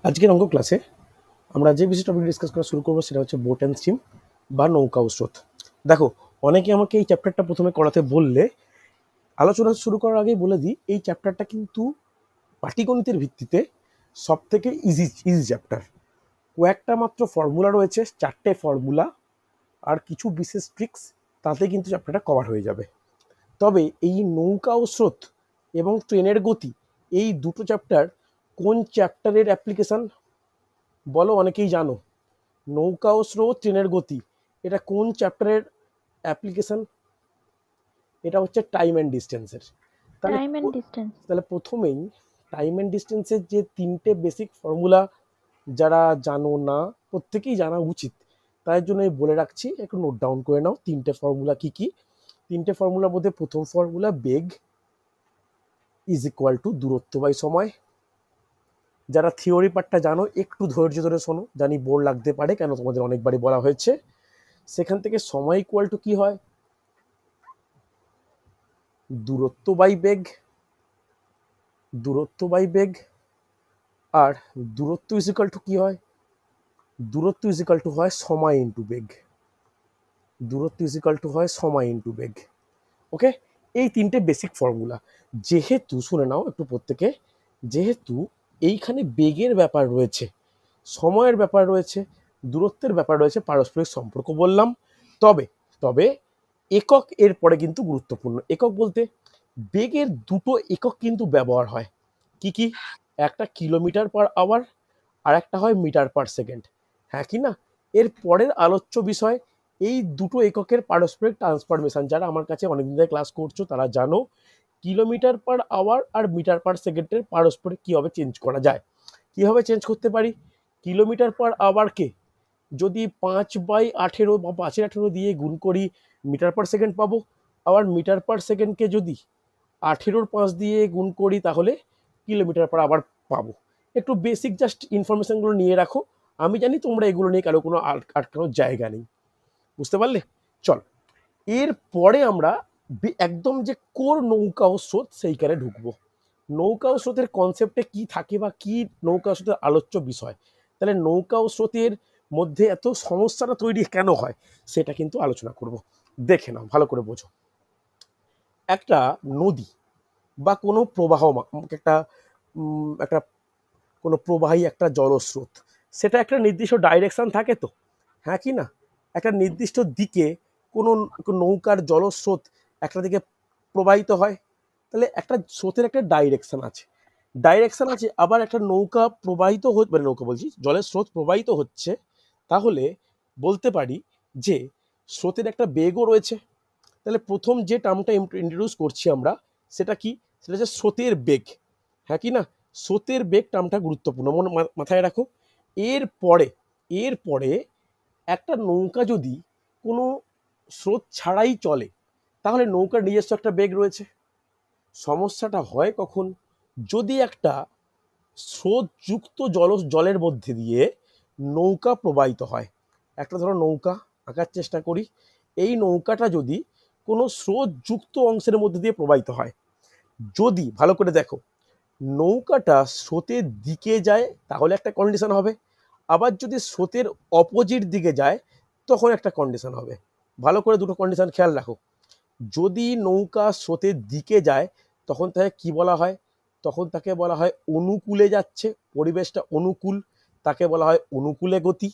আজকের অঙ্ক ক্লাসে আমরা যে বিষয় টপিক ডিসকাস করা শুরু করবো সেটা হচ্ছে বোট অ্যান্ড স্ট্রিম বা নৌকা ও স্রোত। দেখো, অনেকে আমাকে এই চ্যাপ্টারটা প্রথমে করাতে বললে, আলোচনা শুরু করার আগেই বলে দিই, এই চ্যাপ্টারটা কিন্তু পাটিগণিতের ভিত্তিতে সব থেকে ইজি চ্যাপ্টার। কয়েকটা মাত্র ফর্মুলা রয়েছে, 4টে ফর্মুলা আর কিছু বিশেষ ট্রিক্স, তাতে কিন্তু চ্যাপ্টারটা কভার হয়ে যাবে। তবে এই নৌকা ও স্রোত এবং ট্রেনের গতি, এই দুটো চ্যাপ্টার কোন চ্যাপ্টারের অ্যাপ্লিকেশন বলো? অনেকেই জানো নৌকা ও স্রোত, ট্রেনের গতি, এটা কোন চ্যাপ্টারের অ্যাপ্লিকেশন? এটা হচ্ছে টাইম অ্যান্ড ডিস্টেন্সের। তাহলে টাইম অ্যান্ড ডিস্টেন্স। তাহলে প্রথমেই টাইম অ্যান্ড ডিস্টেন্সের যে 3টে বেসিক ফর্মুলা যারা জানো না, প্রত্যেকেই জানা উচিত, তাই জন্য বলে রাখছি, একটু নোট ডাউন করে নাও 3টে ফর্মুলা কি কি। 3টে ফর্মুলার মধ্যে প্রথম formula beg is equal to দূরত্ব বাই সময়। যারা থিওরি পার্টটা জানো একটু ধৈর্য ধরে শোনো, জানি বোর লাগতে পারে, কেন তোমাদের অনেকবারই বলা হয়েছে। সেখান থেকে সময় ইকুয়াল টু কি হয়? দূরত্ব বাই বেগ। দূরত্ব বাই বেগ। আর দূরত্ব ইজ ইকুয়াল টু কি হয়? দূরত্ব ইজ ইকুয়াল টু হয় সময় ইন্টু বেগ। দূরত্ব ইজ ইকুয়াল টু হয় সময় ইন্টু বেগ। ওকে, এই 3টে বেসিক ফর্মুলা। যেহেতু শুনে নাও একটু প্রত্যেকে, যেহেতু এইখানে বেগের ব্যাপার রয়েছে, সময়ের ব্যাপার রয়েছে, দূরত্বের ব্যাপার রয়েছে, পারস্পরিক সম্পর্ক বললাম, তবে তবে একক এর পরে কিন্তু গুরুত্বপূর্ণ। একক বলতে বেগের দুটো একক কিন্তু ব্যবহার হয়। কি কি? একটা কিলোমিটার পার আওয়ার আর একটা হয় মিটার পার সেকেন্ড। হ্যাঁ কি না? এর পরের আলোচ্য বিষয় এই দুটো এককের পারস্পরিক ট্রান্সফরমেশন। যারা আমার কাছে অনেকদিন ধরে ক্লাস করছো তারা জানো কিলোমিটার পার আওয়ার আর মিটার পার সেকেন্ডের পারস্পরিক কীভাবে চেঞ্জ করা যায়। কীভাবে চেঞ্জ করতে পারি? কিলোমিটার পার আওয়ারকে যদি 5/18 বা 5-18 দিয়ে গুণ করি, মিটার পার সেকেন্ড পাবো। আবার মিটার পার সেকেন্ডকে যদি 18-5 দিয়ে গুণ করি, তাহলে কিলোমিটার পার আওয়ার পাবো। একটু বেসিক জাস্ট ইনফরমেশনগুলো নিয়ে রাখো। আমি জানি তোমরা এগুলো নিয়ে কারো কোনো আটকানোর জায়গা নেই, বুঝতে পারলে? চল, এর পরে আমরা একদম যে কোর নৌকা ও স্রোত সেইখানে ঢুকবো। নৌকা ও স্রোতের কনসেপ্টে কি থাকে বা কি নৌকা ও স্রোতের আলোচ্য বিষয়, তাহলে নৌকা ও স্রোতের মধ্যে এত সমস্যাটা তৈরি কেন হয় সেটা কিন্তু আলোচনা করব। দেখে নাও, ভালো করে বোঝো। একটা নদী বা কোনো প্রবাহ, একটা একটা কোনো প্রবাহী একটা জলস্রোত, সেটা একটা নির্দিষ্ট ডাইরেকশন থাকে তো, হ্যাঁ কি না? একটা নির্দিষ্ট দিকে কোনো নৌকার জলস্রোত একটা দিকে প্রবাহিত হয়, তাহলে একটা স্রোতের একটা ডাইরেকশন আছে। আবার একটা নৌকা প্রবাহিত মানে নৌকা বলছি, জলের স্রোত প্রবাহিত হচ্ছে, তাহলে বলতে পারি যে স্রোতের একটা বেগও রয়েছে। তাহলে প্রথম যে টার্মটা ইন্ট্রোডিউস করছি আমরা, সেটা কি? সেটা হচ্ছে স্রোতের বেগ। হ্যাঁ কি না? স্রোতের বেগ টার্মটা গুরুত্বপূর্ণ, মাথায় রাখো। এরপরে একটা নৌকা যদি কোনো স্রোত ছাড়াই চলে, তাহলে নৌকার নিজস্ব একটা বেগ রয়েছে। সমস্যাটা হয় কখন? যদি একটা স্রোতযুক্ত জলের মধ্যে দিয়ে নৌকা প্রবাহিত হয়। একটা ধরো নৌকা আঁকার চেষ্টা করি, এই নৌকাটা যদি কোনো স্রোতযুক্ত অংশের মধ্যে দিয়ে প্রবাহিত হয়, যদি ভালো করে দেখো নৌকাটা স্রোতের দিকে যায় তাহলে একটা কন্ডিশন হবে, আবার যদি স্রোতের অপোজিট দিকে যায় তখন একটা কন্ডিশন হবে। ভালো করে দুটো কন্ডিশন খেয়াল রাখো। যদি নৌকা স্রোতের দিকে যায় তখন তাকে কি বলা হয়? তখন তাকে বলা হয় অনুকূলে যাচ্ছে, পরিবেশটা অনুকূল, তাকে বলা হয় অনুকূলে গতি।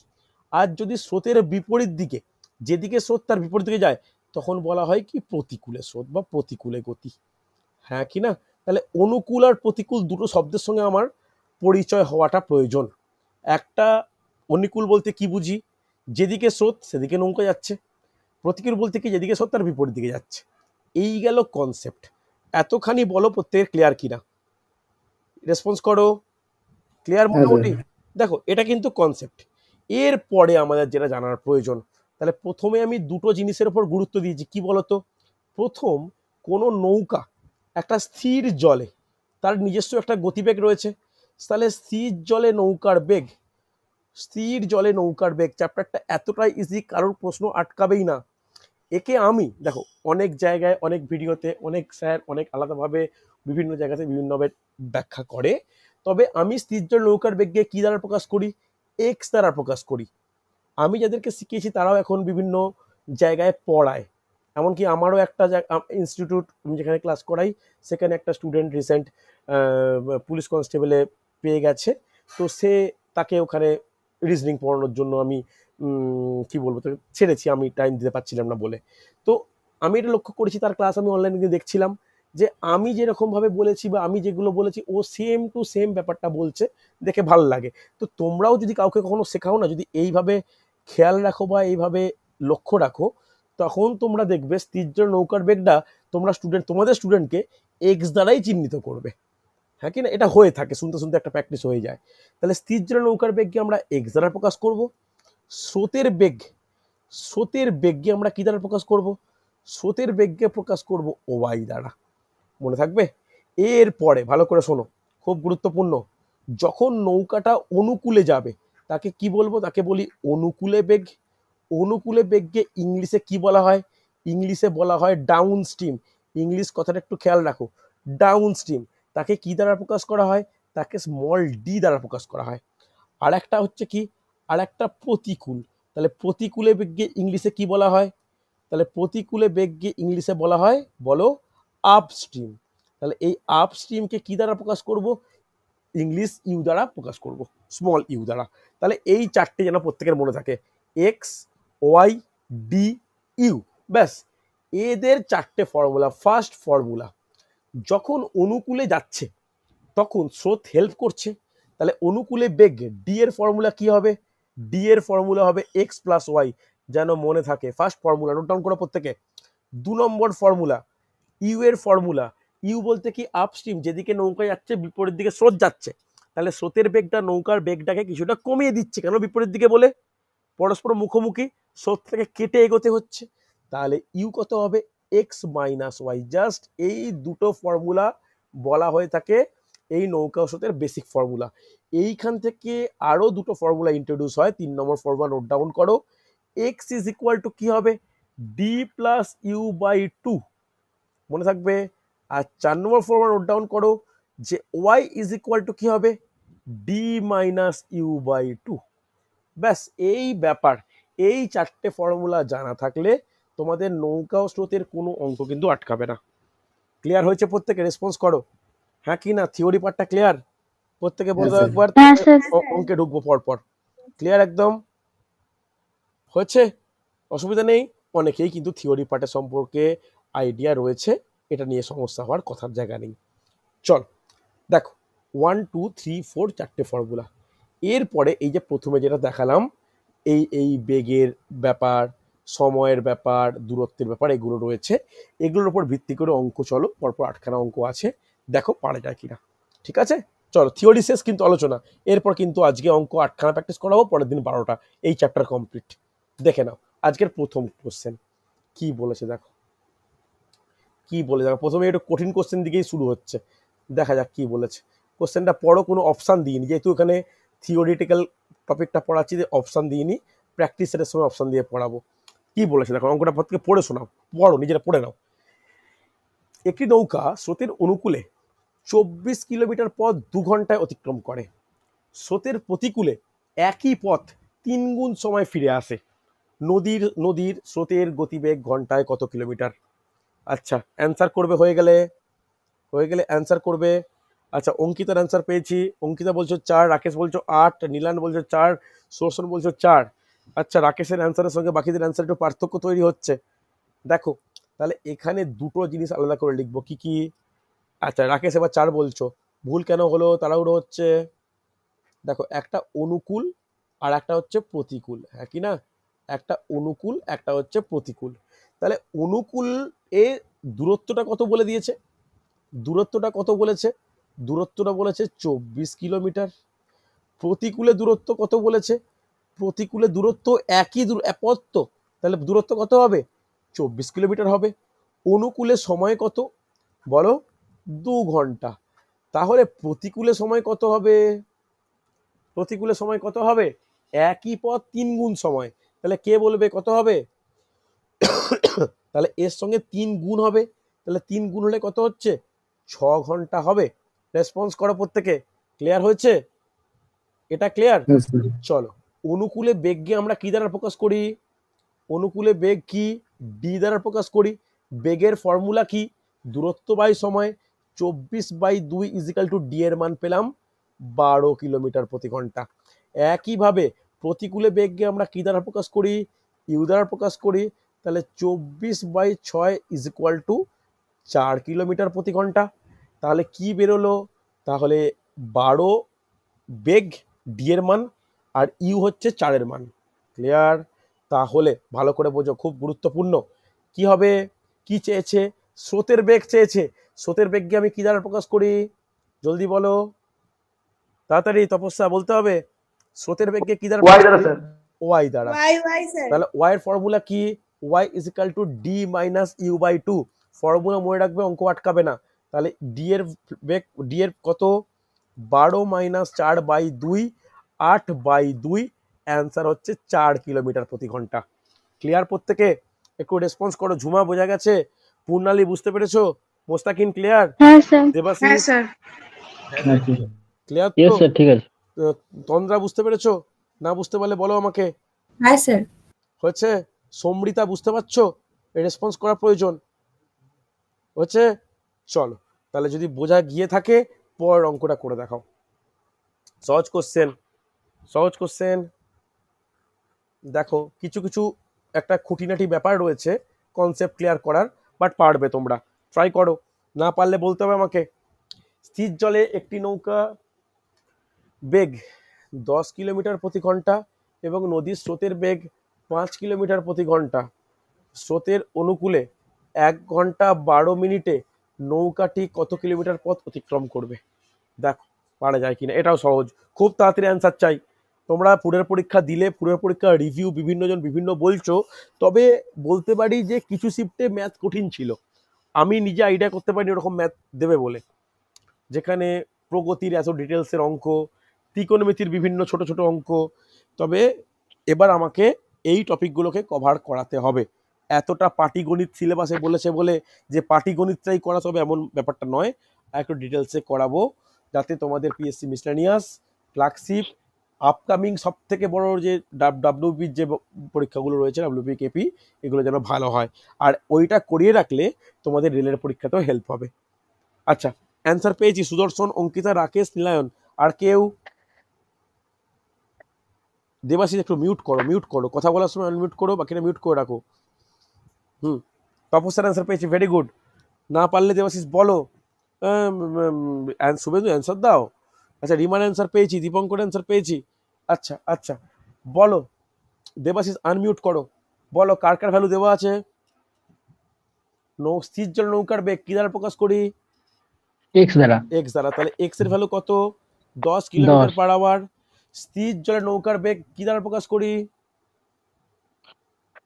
আর যদি স্রোতের বিপরীত দিকে, যেদিকে স্রোত তার বিপরীত দিকে যায়, তখন বলা হয় কি প্রতিকূলে স্রোত বা প্রতিকূলে গতি। হ্যাঁ কি না? তাহলে অনুকূল আর প্রতিকূল দুটো শব্দের সঙ্গে আমার পরিচয় হওয়াটা প্রয়োজন। একটা অনুকূল বলতে কি বুঝি? যেদিকে স্রোত সেদিকে নৌকা যাচ্ছে। প্রতিকূল বলতে কি? যেদিকে স্রোত তার বিপরীত দিকে যাচ্ছে। এই গেল কনসেপ্ট। এতখানি বলো প্রত্যেকের ক্লিয়ার কিনা? রেসপন্স করো। ক্লিয়ার হ্যাঁ স্যার। মোটামুটি? দেখো, এটা কিন্তু কনসেপ্ট। এরপরে আমাদের যেটা জানার প্রয়োজন, তাহলে প্রথমে আমি দুটো জিনিসের উপর গুরুত্ব দিয়েছি, কি বলতো? প্রথম, কোনো নৌকা একটা স্থির জলে, তার নিজস্ব একটা গতিবেগ রয়েছে। তাহলে স্থির জলে নৌকার বেগ চ্যাপ্টারটা এতটাই ইজি, কারোর প্রশ্ন আটকাবেই না। একে আমি দেখো অনেক জায়গায়, অনেক ভিডিওতে, অনেক স্যার অনেক আলাদাভাবে বিভিন্ন জায়গাতে বিভিন্নভাবে ব্যাখ্যা করে। তবে আমি স্থির নৌকার বেগকে কি দ্বারা প্রকাশ করি? এক্স দ্বারা প্রকাশ করি। আমি যাদেরকে শিখিয়েছি তারাও এখন বিভিন্ন জায়গায় পড়ায়, এমনকি আমারও একটা ইনস্টিটিউট যেখানে ক্লাস করাই সেখানে একটা স্টুডেন্ট রিসেন্ট পুলিশ কনস্টেবলে পেয়ে গেছে, তো তাকে ওখানে রিজনিং পড়ানোর জন্য আমি কি বলবো তাকে ছেড়েছি, আমি টাইম দিতে পারছিলাম না বলে। তো আমি এটা লক্ষ্য করেছি, তার ক্লাস আমি অনলাইনে দেখছিলাম যে আমি যেরকমভাবে বলেছি বা আমি যেগুলো বলেছি ও সেম টু সেম ব্যাপারটা বলছে, দেখে ভালো লাগে। তো তোমরাও যদি কাউকে কখনো শেখাও না, যদি এইভাবে খেয়াল রাখো বা এইভাবে লক্ষ্য রাখো, তখন তোমরা দেখবে স্থির নৌকার বেগটা তোমাদের স্টুডেন্টকে এক্স দ্বারাই চিহ্নিত করবে। হ্যাঁ কি না? এটা হয়ে থাকে, শুনতে শুনতে একটা প্র্যাকটিস হয়ে যায়। তাহলে স্থির নৌকার বেগকে আমরা এক্স দ্বারা প্রকাশ করব। স্রোতের বেগকে আমরা কি দ্বারা প্রকাশ করব? স্রোতের বেগকে প্রকাশ করব ওয়াই দ্বারা। মনে থাকবে? এরপরে ভালো করে শোনো, খুব গুরুত্বপূর্ণ, যখন নৌকাটা অনুকূলে যাবে তাকে কি বলবো? তাকে বলি অনুকূলে বেগ। অনুকূলে বেগকে ইংলিশে কি বলা হয়? ইংলিশে বলা হয় ডাউন স্ট্রিম। ইংলিশ কথাটা একটু খেয়াল রাখো, ডাউন স্ট্রিম। তাকে কি দ্বারা প্রকাশ করা হয়? তাকে স্মল ডি দ্বারা প্রকাশ করা হয়। আর একটা হচ্ছে কি? আর একটা প্রতিকূল। তাহলে প্রতিকূলে বেগকে ইংলিশে কি বলা হয়? তাহলে প্রতিকূলে বেগকে ইংলিশে বলা হয়, বলো, আপস্ট্রিম। তাহলে এই আপস্ট্রিমকে কি দ্বারা প্রকাশ করব? ইংলিশ ইউ দ্বারা প্রকাশ করব, স্মল ইউ দ্বারা। তাহলে এই চারটে যেন প্রত্যেকের মনে থাকে, এক্স, ওয়াই, ডি, ইউ। ব্যাস, এদের চারটে ফর্মুলা। ফার্স্ট ফর্মুলা, যখন অনুকূলে যাচ্ছে তখন স্রোত হেল্প করছে, তাহলে অনুকূলে বেগ ডি এর ফর্মুলা কি হবে? ডি এর ফর্মুলা হবে এক্স প্লাস ওয়াই, যেন মনে থাকে। ফার্স্ট ফর্মুলা নোট ডাউন করো প্রত্যেকে। 2 নম্বর ফর্মুলা, ইউ এর ফর্মুলা। ইউ বলতে কি? আপস্ট্রিম, যেদিকে নৌকা যাচ্ছে বিপরীত দিকে স্রোত যাচ্ছে, তাহলে স্রোতের বেগটা নৌকার বেগটাকে কিছুটা কমিয়ে দিচ্ছে। কেন? বিপরীত দিকে বলে পরস্পর মুখোমুখি, স্রোত থেকে কেটে এগোতে হচ্ছে। তাহলে ইউ কত হবে? X minus Y. জাস্ট এই দুটো ফর্মুলা বলা হয়ে থাকে এই নৌকা স্রোতের বেসিক ফর্মুলা। এইখান থেকে আরো দুটো ফর্মুলা ইন্ট্রোডিউস হয়। 3 নম্বর ফর্মুলা নোট ডাউন করো, এক্স ইজ ইকুয়াল টু কি হবে? ডি প্লাস ইউ বাই 2, মনে থাকবে। আর 4 নম্বর ফর্মুলা নোট ডাউন করো যে ওয়াই ইজ ইকুয়াল টু কি হবে? D minus you by 2। ব্যাস, এই ব্যাপার। এই চারটে ফর্মুলা জানা থাকলে তোমাদের নৌকা ও স্রোতের কোনো অঙ্ক কিন্তু আটকাবে না। ক্লিয়ার হয়েছে? প্রত্যেকে রেসপন্স করো, হ্যাঁ কি না? থিওরি পার্টটা ক্লিয়ার? প্রত্যেকে বলে দাও একবার, অঙ্কে ঢুকবো পরপর। ক্লিয়ার একদম? হয়েছে? অসুবিধা নেই? অনেকেই কিন্তু থিওরি পার্টের সম্পর্কে আইডিয়া রয়েছে, এটা নিয়ে সমস্যা হওয়ার কথার জায়গা নেই। চল দেখো, 1 2 3 4 চারটে ফর্মুলা। এরপরে এই যে প্রথমে যেটা দেখালাম, এই বেগের ব্যাপার, সময়ের ব্যাপার, দূরত্বের ব্যাপার, এগুলো রয়েছে। এগুলোর উপর ভিত্তি করে অঙ্ক, চলো পরপর 8খানা অঙ্ক আছে, দেখো পারা যায় কিনা। ঠিক আছে? চলো, থিওরি শেষ কিন্তু আলোচনা। এরপর কিন্তু আজকে অঙ্ক 8খানা প্র্যাকটিস করাবো, পরের দিন 12টা। এই চ্যাপ্টার কমপ্লিট। দেখে নাও আজকের প্রথম কোশ্চেন কি বলেছে, দেখো কি বলে। দেখো প্রথমে একটু কঠিন কোশ্চেন দিকেই শুরু হচ্ছে, দেখা যাক কি বলেছে। কোশ্চেনটা পড়ো, কোনো অপশান দিইনি, যেহেতু এখানে থিওরিটিক্যাল টপিকটা পড়াচ্ছি, যে অপশান দিইনি, প্র্যাকটিস সেটের সময় অপশান দিয়ে পড়াবো। কি বলেছে দেখো, অঙ্কটা প্রত্যেকে পড়ে শোনাও, পড়ো, নিজেরা পড়ে নাও। একটি নৌকা স্রোতের অনুকূলে 24 কিলোমিটার পথ 2 ঘন্টায় অতিক্রম করে, স্রোতের প্রতিকূলে একই পথ 3 গুণ সময় ফিরে আসে। নদীর স্রোতের গতিবেগ ঘন্টায় কত কিলোমিটার? আচ্ছা, অ্যান্সার করবে। হয়ে গেলে অ্যান্সার করবে। আচ্ছা, অঙ্কিতার অ্যান্সার পেয়েছি। অঙ্কিতা বলছো 4, রাকেশ বলছো 8, নীলান বলছো 4, সুদর্শন বলছো 4। আচ্ছা, রাকেশের অ্যান্সারের সঙ্গে বাকিদের অ্যান্সার একটু পার্থক্য তৈরি হচ্ছে। দেখো, তাহলে এখানে দুটো জিনিস আলাদা করে লিখবো। কি কি? আচ্ছা, রাকেশ এবার 4 বলছো, ভুল কেন হলো? তাড়াহুড়ো হচ্ছে। দেখো, একটা অনুকূল আর একটা হচ্ছে প্রতিকূল, হ্যাঁ কি না? একটা অনুকূল, একটা হচ্ছে প্রতিকূল। তাহলে অনুকূল এ দূরত্বটা কত বলে দিয়েছে? দূরত্বটা কত বলেছে? দূরত্বটা বলেছে 24 কিলোমিটার। প্রতিকূলে দূরত্ব কত বলেছে? প্রতিকূলে দূরত্ব একই পথ, তো তাহলে দূরত্ব কত হবে? 24 কিলোমিটার হবে। অনুকূলে সময় কত বলো? 2 ঘন্টা। তাহলে প্রতিকূলে সময় কত হবে? প্রতিকূলে সময় কত হবে? একই পথ 3 গুণ সময়। তাহলে কে বলবে কত হবে? তাহলে এর সঙ্গে 3 গুণ হবে, তাহলে 3 গুণ হলে কত হচ্ছে? 6 ঘন্টা হবে। রেসপন্স করো প্রত্যেকে, ক্লিয়ার হয়েছে? এটা ক্লিয়ার? Yes, sir. চলো, অনুকূলে বেগকে আমরা কি দ্বারা প্রকাশ করি? অনুকূলে বেগ কি? ডি দ্বারা প্রকাশ করি। বেগের ফর্মুলা কি? দূরত্ব বাই সময়, 24/2 ইজিক্যাল টু ডি এর মান পেলাম 12 কিলোমিটার প্রতি ঘন্টা। একইভাবে প্রতিকূলে বেগকে আমরা কি দ্বারা প্রকাশ করি? ইউ দ্বারা প্রকাশ করি। তাহলে 24/6 ইজিক্যাল টু 4 কিলোমিটার প্রতি ঘন্টা। তাহলে কি বেরোলো? তাহলে 12 বেগ ডি এর মান, আর ইউ হচ্ছে 4 এর মান। ক্লিয়ার? তাহলে ভালো করে বোঝো, খুব গুরুত্বপূর্ণ। কি হবে? কি চেয়েছে? স্রোতের বেগ চেয়েছে। স্রোতের বেগকে আমি কি দ্বারা প্রকাশ করি? জলদি বলো, তাড়াতাড়ি, তপস্যা বলতে হবে। স্রোতের বেগকে কি দ্বারা Why প্রকাশ দ্বারা করি? স্যার? ওয়াই দ্বারা। Y sir. তাহলে ওয়াই এর ফর্মুলা কি? Y is equal to D minus you by two. Formula মনে রাখবে, অঙ্ক আটকাবে না। তাহলে ডি এর বেগ, ডি এর কত? 12 মাইনাস 4/2, 8/2। অ্যান্সার হচ্ছে 4 কিলোমিটার প্রতি ঘন্টা। ক্লিয়ার প্রত্যেকে? একটু রেসপন্স করো। ঝুমা বোঝা গেছে? পূর্ণালী বুঝতে পেরেছো? মোস্তাকিন ক্লিয়ার? হ্যাঁ স্যার। হ্যাঁ দেবাশিস স্যার। ক্লিয়ার ইয়েস তো? স্যার, ঠিক আছে। তন্দ্রা বুঝতে পেরেছো? না বুঝতে পারলে বলো আমাকে। হ্যাঁ স্যার। হয়েছে? সমৃতা বুঝতে পারছো? রেসপন্স করা প্রয়োজন। হচ্ছে? চলো, তাহলে যদি বোঝা গিয়ে থাকে পরের অঙ্কটা করে দেখাও। সহজ কোশ্চেন, সহজ কোশ্চেন। দেখো, কিছু কিছু একটা খুঁটিনাটি ব্যাপার রয়েছে কনসেপ্ট ক্লিয়ার করার, বাট পারবে তোমরা। ট্রাই করো, না পারলে বলতে হবে আমাকে। স্থির জলে একটি নৌকা বেগ 10 কিলোমিটার প্রতি ঘন্টা এবং নদীর স্রোতের বেগ 5 কিলোমিটার প্রতি ঘন্টা। স্রোতের অনুকূলে 1 ঘন্টা 12 মিনিটে নৌকাটি কত কিলোমিটার পথ অতিক্রম করবে? দেখো পারা যায় কিনা। এটাও সহজ, খুব তাড়াতাড়ি অ্যান্সার চাই। তোমরা পুরের পরীক্ষা দিলে, পুরের পরীক্ষা রিভিউ বিভিন্নজন বিভিন্ন বলছো, তবে বলতে পারি যে কিছু শিফটে ম্যাথ কঠিন ছিল। আমি নিজে আইডিয়া করতে পারিনি ওরকম ম্যাথ দেবে বলে, যেখানে প্রগতির এত ডিটেলসের অঙ্ক, ত্রিকোণমিতির বিভিন্ন ছোট ছোট অঙ্ক। তবে এবার আমাকে এই টপিকগুলোকে কভার করাতে হবে। এতটা পাটিগণিত সিলেবাসে বলেছে বলে যে পাটিগণিতটাই করাতে হবে এমন ব্যাপারটা নয়, একটু ডিটেলসে করাবো, যাতে তোমাদের পিএসসি মিসলেনিয়াস, ক্লার্কশিপ, আপকামিং সব থেকে বড় যে ডাব্লিউবির যে পরীক্ষাগুলো রয়েছে, ডাব্লিউবি কেপি, এগুলো যেন ভালো হয়। আর ওইটা করিয়ে রাখলে তোমাদের রেলের পরীক্ষাতেও হেল্প হবে। আচ্ছা, অ্যান্সার পেয়েছি। সুদর্শন, অঙ্কিতা, রাকেশ, নীলায়ন। আর কেউ? দেবাশিস একটু মিউট করো, মিউট করো, কথা বলার সময় আনমিউট করো, বাকিটা মিউট করে রাখো। তপস্যার অ্যান্সার পেয়েছি, ভেরি গুড। না পারলে দেবাশিস বলো। শুভেন্দু অ্যান্সার দাও। আচ্ছা, রিমার অ্যান্সার পেয়েছি, দীপঙ্কর অ্যান্সার পেয়েছি। আচ্ছা আচ্ছা, বলো। দেবাশিস আনমিউট করো, বলো কার কার ভ্যালু দেওয়া আছে? স্থির জল নৌকার বেগ কি দ্বারা প্রকাশ করি? এক্স দ্বারা। এক্স দ্বারা। তাহলে এক্স এর ভ্যালু কত? 10 কিলোমিটার 10। Per hour. স্থির জলে নৌকার বেগ কি দ্বারা প্রকাশ করি?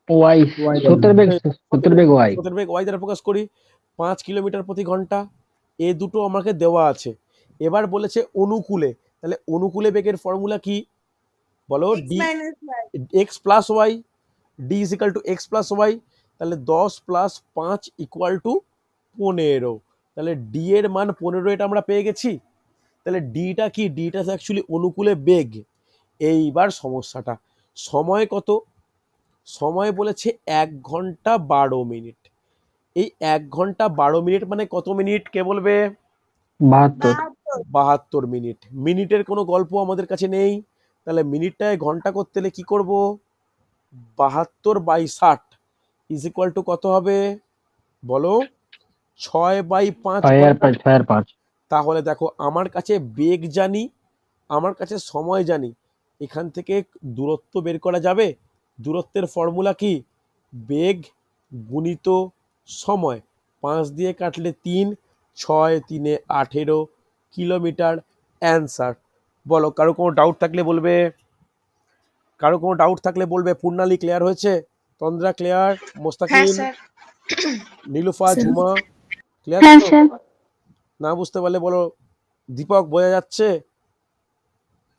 ওয়াই। স্রোতের বেগ, স্রোতের বেগ ওয়াই। স্রোতের বেগ ওয়াই দ্বারা প্রকাশ করি, 5 কিলোমিটার প্রতি ঘন্টা। এ দুটো আমাকে দেওয়া আছে। এবার বলেছে অনুকূলে, তাহলে অনুকূলে বেগের ফর্মুলা কি বলো? D x plus y, d is equal to x plus y. তাহলে 10 প্লাস 5 ইকুয়াল টু 15। তাহলে ডি এর মান 15, এটা আমরা পেয়ে গেছি। তাহলে ডিটা কি? ডিটা অ্যাকচুয়ালি অনুকূলে বেগ। এইবার সমস্যাটা, সময় কত? সময় বলেছে 1 ঘন্টা 12 মিনিট। এই 1 ঘন্টা 12 মিনিট মানে কত মিনিট কে বলবে? 72। 72 মিনিট। মিনিটের কোনো গল্প আমাদের কাছে নেই। তাহলে মিনিটটায় ঘন্টা করতে হলে কি করব? 72/60 ইজ ইকুয়াল টু কত হবে বলো? 6/5। 6 আর 5। তাহলে দেখো, আমার কাছে বেগ জানি, আমার কাছে সময় জানি, এখান থেকে দূরত্ব বের করা যাবে। দূরত্বের ফর্মুলা কি? বেগ গুণিত সময়। 5 দিয়ে কাটলে 3, 6 3 18 কিলোমিটার। অ্যান্সার বলো। কারো কোনো ডাউট থাকলে বলবে, কারো কোনো ডাউট থাকলে বলবে। পূর্ণালী ক্লিয়ার হয়েছে? তন্দ্রা ক্লিয়ার? হ্যাঁ মোস্তাকিম, স্যার। নীলুফা, ঝুমা ক্লিয়ার হ্যাঁ তো? স্যার। না বুঝতে পারলে বলো। দীপক বোঝা যাচ্ছে?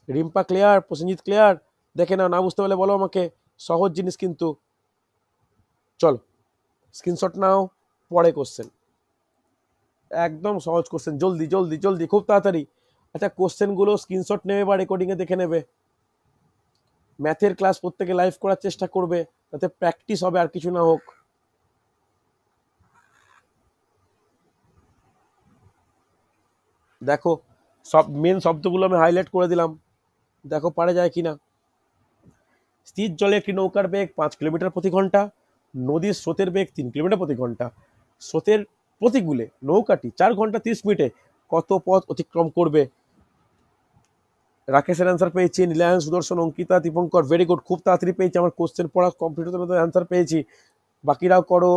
রিম্পা ক্লিয়ার? প্রসেনজিৎ ক্লিয়ার? দেখে নাও, না বুঝতে পারলে বলো আমাকে। সহজ জিনিস কিন্তু। চলো স্ক্রিনশট নাও, পরে কোশ্চেন, একদম সহজ কোশ্চেন। জলদি জলদি জলদি, খুব তাড়াতাড়ি। আচ্ছা, কোশ্চেনগুলো স্ক্রিনশট নেবে বা রেকর্ডিংয়ে দেখে নেবে। ম্যাথের ক্লাস প্রত্যেকে লাইভ করার চেষ্টা করবে, যাতে প্র্যাকটিস হবে, আর কিছু না হোক। দেখো, সব মেন শব্দগুলো আমি হাইলাইট করে দিলাম, দেখো পারা যায় কিনা। স্থির জলে একটি নৌকার বেগ 5 কিলোমিটার প্রতি ঘন্টা, নদীর স্রোতের বেগ 3 কিলোমিটার প্রতি ঘন্টা। স্রোতের প্রতিকূলে নৌকাটি 4 ঘন্টা 30 মিনিটে কত পথ অতিক্রম করবে? রাকেশের অ্যান্সার পেয়েছি, নীলায়ন, সুদর্শন, অঙ্কিতা, দীপঙ্কর, ভেরি গুড, খুব তাড়াতাড়ি পেয়েছি। আমার কোশ্চেন পড়া কমপ্লিট হতে হতে অ্যান্সার পেয়েছি। বাকিরাও করো,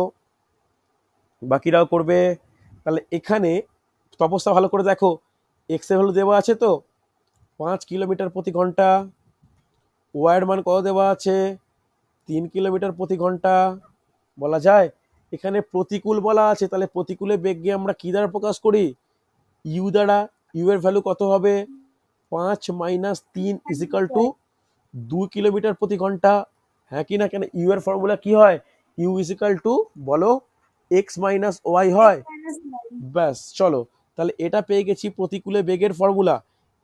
বাকিরাও করবে। তাহলে এখানে তপস্যা ভালো করে দেখো, এক্স এর ভ্যালু দেওয়া আছে তো 5 কিলোমিটার প্রতি ঘন্টা, ওয়াই এর মান কত দেওয়া আছে 3 কিলোমিটার প্রতি ঘন্টা। বলা যায় এখানে প্রতিকূল বলা আছে, তাহলে প্রতিকূলে বেগকে আমরা কি দ্বারা প্রকাশ করি? ইউ দ্বারা। ইউ এর ভ্যালু কত হবে? 5 মাইনাস 3 ইজিক্যাল টু 2 কিলোমিটার প্রতি ঘন্টা। হ্যাঁ কি না? কেন ইউ এর ফর্মুলা কি হয়? ইউ ইজিক্যাল টু বলো এক্স মাইনাস ওয়াই হয়। ব্যাস, চলো তাহলে এটা পেয়ে গেছি প্রতিকূলে বেগের ফর্মুলা।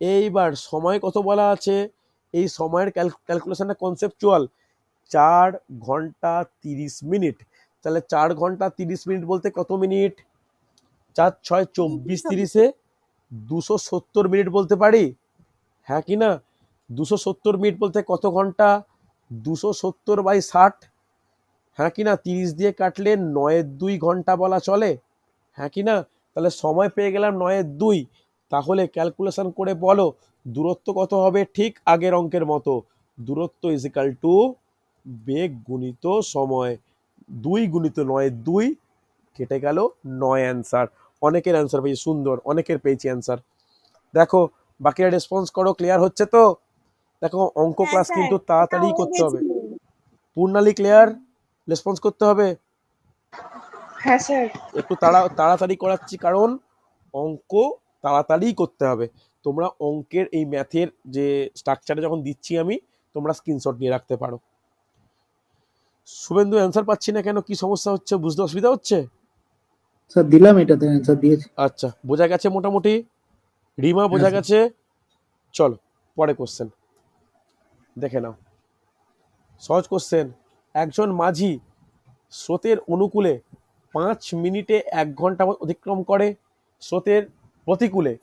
এইবার সময় কত বলা আছে? এই সময়ের ক্যালকুলেশনটা কনসেপচুয়াল। 4 ঘন্টা 30 মিনিট। তাহলে 4 ঘন্টা 30 মিনিট বলতে কত মিনিট? 4 6 24, 30-এ 270 মিনিট বলতে পারি। হ্যাঁ কি না? 270 মিনিট বলতে কত ঘন্টা? 270/60। হ্যাঁ কি না? 30 দিয়ে কাটলে 9-2 ঘন্টা বলা চলে। হ্যাঁ কি না? তাহলে সময় পেয়ে গেলাম 9-2। তাহলে ক্যালকুলেশন করে বলো দূরত্ব কত হবে? ঠিক আগের অঙ্কের মতো, দূরত্ব ইজিক্যাল টু বেগ গুণিত সময়। 2 গুণিত 9-2 কেটে গেল 9 অ্যান্সার। অনেকের অ্যান্সার পেয়েছি, সুন্দর, অনেকের পেয়েছি অ্যান্সার। দেখো বাকিরা রেসপন্স করো, ক্লিয়ার হচ্ছে তো? দেখো অঙ্ক ক্লাস কিন্তু তাড়াতাড়ি করতে হবে। পূর্ণালী ক্লিয়ার? রেসপন্স করতে হবে। হ্যাঁ স্যার। একটু তাড়াতাড়ি করাচ্ছি, কারণ অঙ্ক তাড়াতাড়ি করতে হবে। তোমরা অঙ্কের এই ম্যাথের যে স্ট্রাকচারে যখন দিচ্ছি আমি, তোমরা স্ক্রিনশট নিয়ে রাখতে পারো। শুভেন্দু, অ্যান্সার পাচ্ছি না কেন? কি সমস্যা হচ্ছে? বুঝতে অসুবিধা হচ্ছে? স্যার দিলাম, এটাতে অ্যান্সার দিয়েছি। আচ্ছা, বোঝা গেছে মোটামুটি? রিমা, বোঝা হ্যাঁ, গেছে? চলো পরে কোশ্চেন দেখে নাও। সহজ কোশ্চেন। একজন মাঝি স্রোতের অনুকূলে 5 মিনিটে 1 ঘন্টা অতিক্রম করে, স্রোতের প্রতিকূলে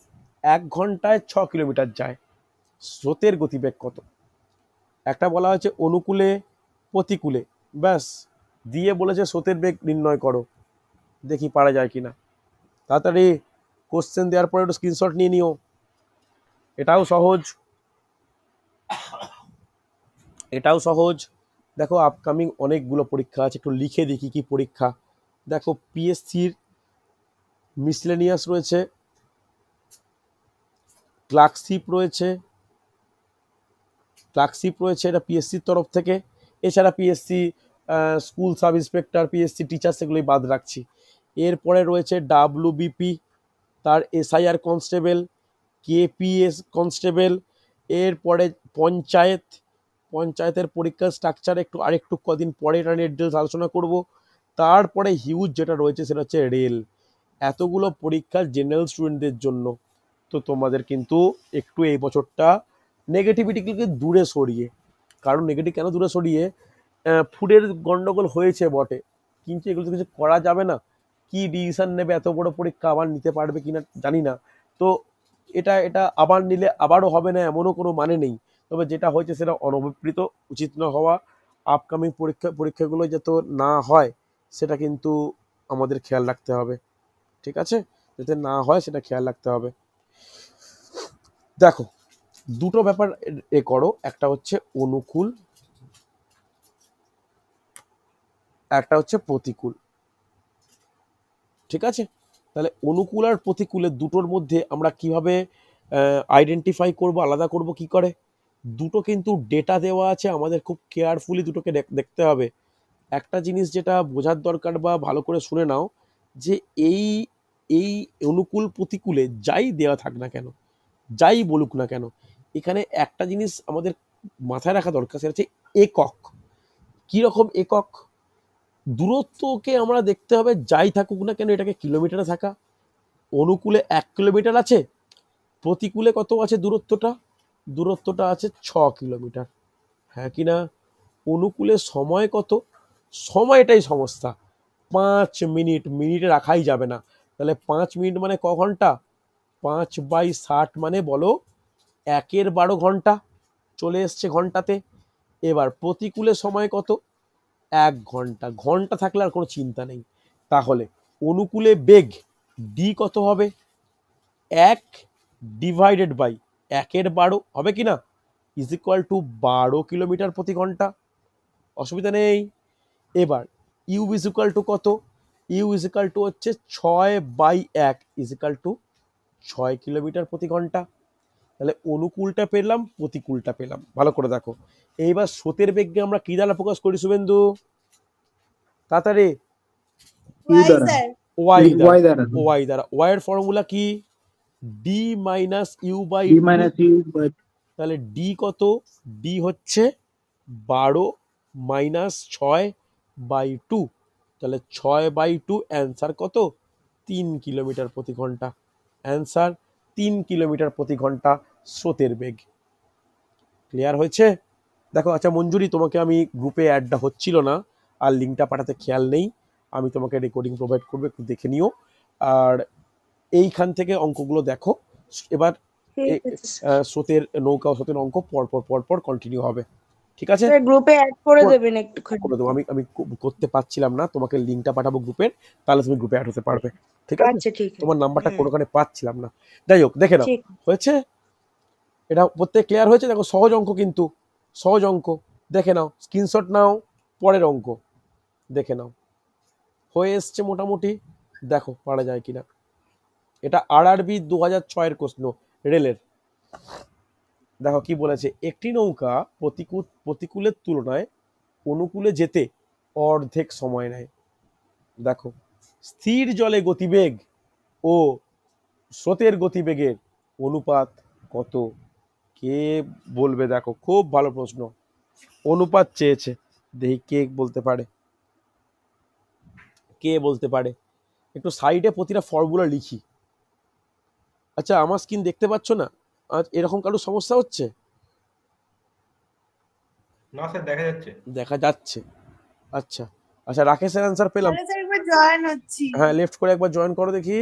1 ঘন্টায় 6 কিলোমিটার যায়। স্রোতের গতিবেগ কত? একটা বলা হয়েছে অনুকূলে, প্রতিকূলে, ব্যাস দিয়ে বলেছে স্রোতের বেগ নির্ণয় করো। দেখি পারা যায় কিনা। তাড়াতাড়ি কোশ্চেন দেওয়ার পরে একটু স্ক্রিনশট নিয়ে নিও। এটাও সহজ, এটাও সহজ। দেখো আপকামিং অনেকগুলো পরীক্ষা আছে, একটু লিখে দেখি কি পরীক্ষা। দেখো পিএসসির মিসলেনিয়াস রয়েছে, ক্লার্কশিপ রয়েছে, এটা পিএসসির তরফ থেকে। এছাড়া PSC school sub inspector, PSC teacher, সেগুলোই বাদ রাখছি। এরপরে রয়েছে ডাব্লিউবিপি, তার এসআইআর কনস্টেবল, কেপিএস কনস্টেবল। এরপরে পঞ্চায়েতের পরীক্ষার স্ট্রাকচার আরেকটু কদিন পরে এটা নিয়ে ডিটেলস আলোচনা করব। তারপরে হিউজ যেটা রয়েছে সেটা হচ্ছে রেল। এতগুলো পরীক্ষা জেনারেল স্টুডেন্টদের জন্য। তো তোমাদের কিন্তু একটু এই বছরটা নেগেটিভিটিকে দূরে সরিয়ে, কারণ নেগেটিভ কেন দূরে সরিয়ে, ফুডের গন্ডগোল হয়েছে বটে, কিন্তু এগুলো তো কিছু করা যাবে না। কি ডিসিশন নেবে, এত বড় পরীক্ষা আবার নিতে পারবে কিনা জানি না। তো এটা আবার নিলে আবারও হবে না এমনও কোনো মানে নেই। তবে যেটা হয়েছে সেটা অনভিপ্রেত, উচিত না হওয়া। আপকামিং পরীক্ষাগুলো যাতে না হয় সেটা কিন্তু আমাদের খেয়াল রাখতে হবে, ঠিক আছে? যাতে না হয় সেটা খেয়াল রাখতে হবে। দেখো দুটো ব্যাপার করো, একটা হচ্ছে অনুকূল, একটা হচ্ছে প্রতিকূল, ঠিক আছে? তাহলে অনুকূল আর প্রতিকূলের দুটোর মধ্যে আমরা কিভাবে আইডেন্টিফাই করব, আলাদা করব কি করে? দুটো কিন্তু ডেটা দেওয়া আছে, আমাদের খুব কেয়ারফুলি দুটোকে দেখতে হবে। একটা জিনিস যেটা বোঝার দরকার বা ভালো করে শুনে নাও, যে এই এই অনুকূল প্রতিকূলে যাই দেওয়া থাক না কেন, যাই বলুক না কেন, এখানে একটা জিনিস আমাদের মাথায় রাখা দরকার, সেটা হচ্ছে একক। কিরকম একক? দূরত্বকে আমরা দেখতে হবে, যাই থাকুক না কেন এটাকে কিলোমিটারে থাকা। অনুকূলে 1 কিলোমিটার আছে, প্রতিকূলে কত আছে দূরত্বটা আছে 6 কিলোমিটার, হ্যাঁ কি না? অনুকূলে সময় কত? সময়টাই সমস্যা, 5 মিনিট, মিনিটে রাখাই যাবে না, তাহলে 5 মিনিট মানে ক ঘন্টা? 5/60 মানে বলো 1/12 ঘন্টা, চলে এসছে ঘন্টাতে। এবার প্রতিকূলে সময় কত? 1 ঘন্টা, ঘন্টা থাকলে আর কোনো চিন্তা নেই। তাহলে অনুকূলে বেগ ডি কত হবে? 1/12 হবে কি না, ইজ ইকুয়াল টু 12 কিলোমিটার প্রতি ঘন্টা। অসুবিধা নেই। এবার ইউ ইজ ইকুয়াল টু কত? ইউ ইজ ইকুয়াল টু হচ্ছে 6/1 ইজ ইকুয়াল টু 6 কিলোমিটার প্রতি ঘন্টা। তাহলে অনুকূলটা পেলাম, প্রতিকূলটা পেলাম, ভালো করে দেখো। এইবার স্রোতের বেগকে আমরা কি দ্বারা প্রকাশ করি শুভেন্দু? তাড়াতাড়ি। ইউ দ্বারা, ওয়াই দ্বারা। ওয়াই দ্বারা, ওয়াই দ্বারা। ওয়াই এর ফর্মুলা কি? D minus you by D minus you by, তাহলে ডি কত? ডি হচ্ছে 12 মাইনাস 6/2, তাহলে 6/2, অ্যান্সার কত? 3 কিলোমিটার প্রতি ঘন্টা। অ্যান্সার 3 কিলোমিটার প্রতি ঘন্টা স্রোতের বেগ। ক্লিয়ার হয়েছে? দেখো, আচ্ছা মঞ্জুরি, তোমাকে আমি গ্রুপে অ্যাডটা হচ্ছিল না আর লিঙ্কটা পাঠাতে খেয়াল নেই, আমি তোমাকে রেকর্ডিং প্রোভাইড করবো, একটু দেখে নিও। আর এইখান থেকে অঙ্কগুলো দেখো। এবার ঠিক আছে স্যার। স্রোতের নৌকা ও স্রোতের অঙ্ক পরপর কন্টিনিউ হবে, ঠিক আছে? স্যার গ্রুপে অ্যাড করে দেবেন একটুখানি। করে দেবো, আমি আমি করতে পারছিলাম না, তোমাকে লিঙ্কটা পাঠাবো গ্রুপের, তাহলে তুমি গ্রুপে অ্যাড হতে পারবে, ঠিক আছে? আচ্ছা ঠিক আছে। তোমার নাম্বারটা কোনোখানে পাচ্ছিলাম না, যাই হোক দেখে নাও। ঠিক। হয়েছে? এটা প্রত্যেক ক্লিয়ার হয়েছে? দেখো সহজ অঙ্ক, কিন্তু সহজ অঙ্ক, দেখে নাও, স্ক্রিনশট নাও, পরের অঙ্ক দেখে নাও। হয়ে এসছে মোটামুটি, দেখো পারা যায় কিনা। এটা RRB 2006-এর প্রশ্ন, রেলের। দেখো কি বলেছে, একটি নৌকা প্রতিকূলের তুলনায় অনুকূলে যেতে অর্ধেক সময় নেয়। দেখো, স্থির জলে গতিবেগ ও স্রোতের গতিবেগের অনুপাত কত? কে বলবে? দেখো খুব ভালো প্রশ্ন, অনুপাত চেয়েছে, দেখি কে বলতে পারে, কে বলতে পারে। একটু সাইডে প্রতিটা ফর্মুলা লিখি। আচ্ছা, আমার স্ক্রিন দেখতে পাচ্ছ না? আজ এরকম কারো সমস্যা হচ্ছে? না স্যার, দেখা যাচ্ছে। দেখা যাচ্ছে, আচ্ছা আচ্ছা, রাকেশের অ্যান্সার পেলাম। তাহলে স্যার একবার জয়েন হচ্ছি। হ্যাঁ, লেফট করে একবার জয়েন করো দেখি।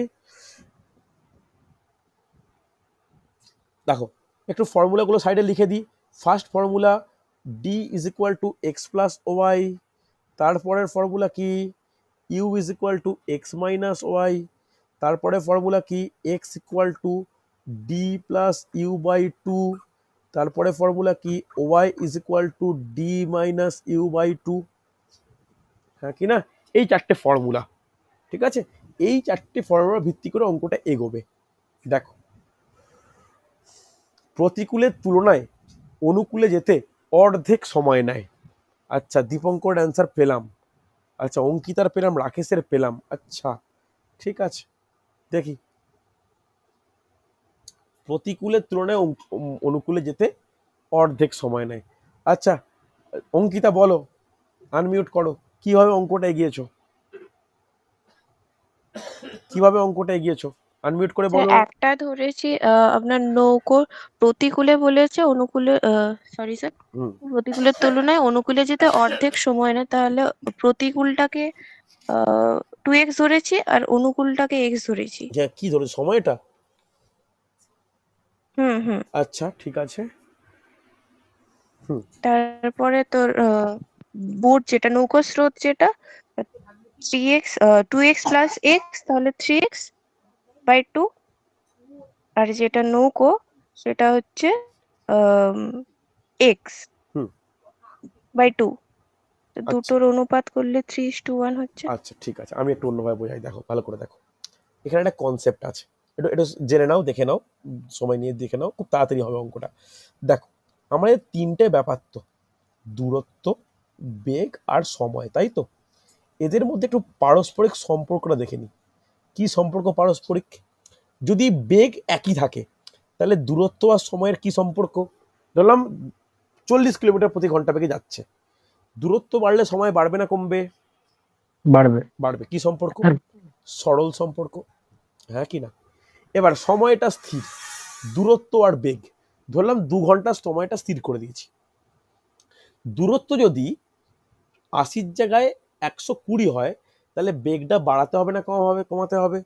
দেখো, একটু ফর্মুলাগুলো সাইডে লিখে দিই। First formula D is equal to x plus Y, তারপরের ফর্মুলা কি? U is equal to X minus Y, তারপরে ফর্মুলা কি? X equal to D plus you by two, তারপরে ফর্মুলা কি? Y is equal to D minus you by two, হ্যাঁ কি না? এই চারটে ফর্মুলা, ঠিক আছে? এই চারটে ফর্মুলা ভিত্তি করে অঙ্কটা এগোবে। দেখো, প্রতিকূলের তুলনায় অনুকূলে যেতে অর্ধেক সময় নেয়। আচ্ছা, দীপঙ্কর অ্যান্সার পেলাম, আচ্ছা অঙ্কিতার পেলাম, রাকেশের পেলাম, আচ্ছা ঠিক আছে। দেখি, প্রতিকূলের তুলনায় অনুকূলে যেতে অর্ধেক সময় নেয়। আচ্ছা অঙ্কিতা বলো, আনমিউট করো, কিভাবে অঙ্কটা এগিয়েছো? কিভাবে অঙ্কটা এগিয়েছো? আনমিউট করে স্যার বলো। একটা ধরেছি আপনার নৌকো প্রতিকূলে বলেছে অনুকূলে সরি স্যার হুম, প্রতিকূলের তুলনায় অনুকূলে যেতে অর্ধেক সময় নেয়, তাহলে প্রতিকূলটাকে 2x ধরেছি আর অনুকূলটাকে x ধরেছি। যে কি ধরে সময়টা? হুম হুম। আচ্ছা ঠিক আছে। হুম, তারপরে তোর বোট যেটা নৌকো স্রোত যেটা 3x 2x প্লাস x, তাহলে 3x/2। আর যেটা নৌকো সেটা হচ্ছে x হুম, বাই 2। আচ্ছা দুটোর অনুপাত করলে 3:1 হচ্ছে। আচ্ছা ঠিক আছে, আমি একটু অন্যভাবে বোঝাই, দেখো ভালো করে দেখো। এখানে একটা কনসেপ্ট আছে, একটু একটু জেনে নাও, দেখে নাও, সময় নিয়ে দেখে নাও, খুব তাড়াতাড়ি হবে অঙ্কটা। দেখো, আমাদের তিনটে ব্যাপার তো, দূরত্ব, বেগ আর সময়, তাই তো? এদের মধ্যে একটু পারস্পরিক সম্পর্কটা দেখে নিই। কি সম্পর্ক পারস্পরিক? যদি বেগ একই থাকে তাহলে দূরত্ব আর সময়ের কি সম্পর্ক? ধরলাম 40 কিলোমিটার প্রতি ঘন্টা বেগে যাচ্ছে, দূরত্ব বাড়লে সময় বাড়বে না কমবে? বাড়বে। বাড়বে। কি সম্পর্ক? আর সরল সম্পর্ক, হ্যাঁ কি না? এবার সময়টা স্থির, দূরত্ব আর বেগ, ধরলাম 2 ঘন্টার সময়টা স্থির করে দিয়েছি। দূরত্ব যদি 80 জায়গায় 120 হয়, তাহলে বেগটা বাড়াতে হবে না কমাতে হবে?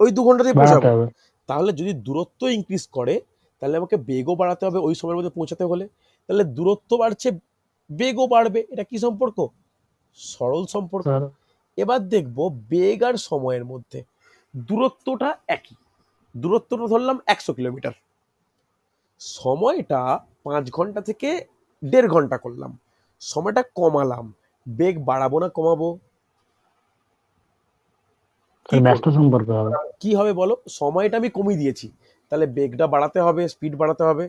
ওই 2 ঘন্টাতেই বাড়াতে পৌঁছাবো। হবে। তাহলে যদি দূরত্ব ইনক্রিজ করে, তাহলে আমাকে বেগও বাড়াতে হবে ওই সময়ের মধ্যে পৌঁছাতে হলে। তাহলে দূরত্ব বাড়ছে, বেগও বাড়বে। এটা কি সম্পর্ক? সরল সম্পর্ক। এবার দেখবো বেগ আর সময়ের মধ্যে দূরত্বটা একই, দূরত্বটা ধরলাম 100 কিলোমিটার, সময়টা 5 ঘন্টা থেকে 1.5 ঘন্টা করলাম, সময়টা কমালাম, বেগ বাড়াবো না কমাবো? কি ব্যস্ত করবো? সম্পর্ক হবে। কি হবে বলো? সময়টা আমি কমিয়ে দিয়েছি, তাহলে বেগটা বাড়াতে হবে, স্পিড বাড়াতে হবে।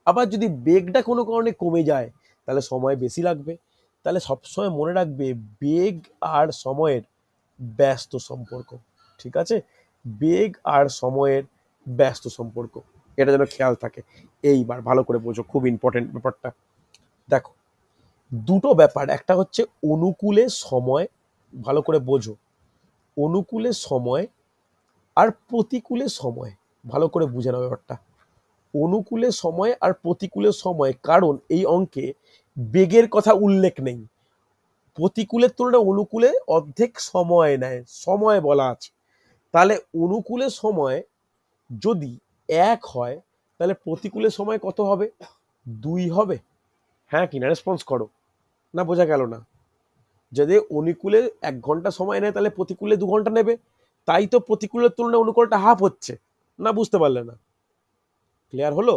আবার যদি বেগটা কোনো কারণে কমে যায়, তাহলে সময় বেশি লাগবে। তাহলে সবসময় মনে রাখবে বেগ আর সময়ের ব্যস্ত সম্পর্ক, ঠিক আছে? বেগ আর সময়ের ব্যস্ত সম্পর্ক, এটা যেন খেয়াল থাকে। এইবার ভালো করে বোঝো, খুব ইম্পর্টেন্ট ব্যাপারটা। দেখো, দুটো ব্যাপার, একটা হচ্ছে অনুকূলে সময়, ভালো করে বোঝো, অনুকূলে সময় আর প্রতিকূলে সময়, ভালো করে বুঝে নাও ব্যাপারটা। অনুকূলে সময় আর প্রতিকূলে সময়, কারণ এই অঙ্কে বেগের কথা উল্লেখ নেই। প্রতিকূলের তুলনায় অনুকূলে অর্ধেক সময় নেয়, সময় বলা আছে। তাহলে অনুকূলে সময় যদি 1 হয়, তাহলে প্রতিকূলে সময় কত হবে? 2 হবে। হ্যাঁ কি না? রেসপন্স করো, না বোঝা গেল না? যদি অনুকূলে 1 ঘন্টা সময় নেয়, তাহলে প্রতিকূলে 2 ঘন্টা নেবে। তাই তো প্রতিকূলের তুলনায় অনুকূলটা হাফ হচ্ছে, না বুঝতে পারলে না? ক্লিয়ার হলো?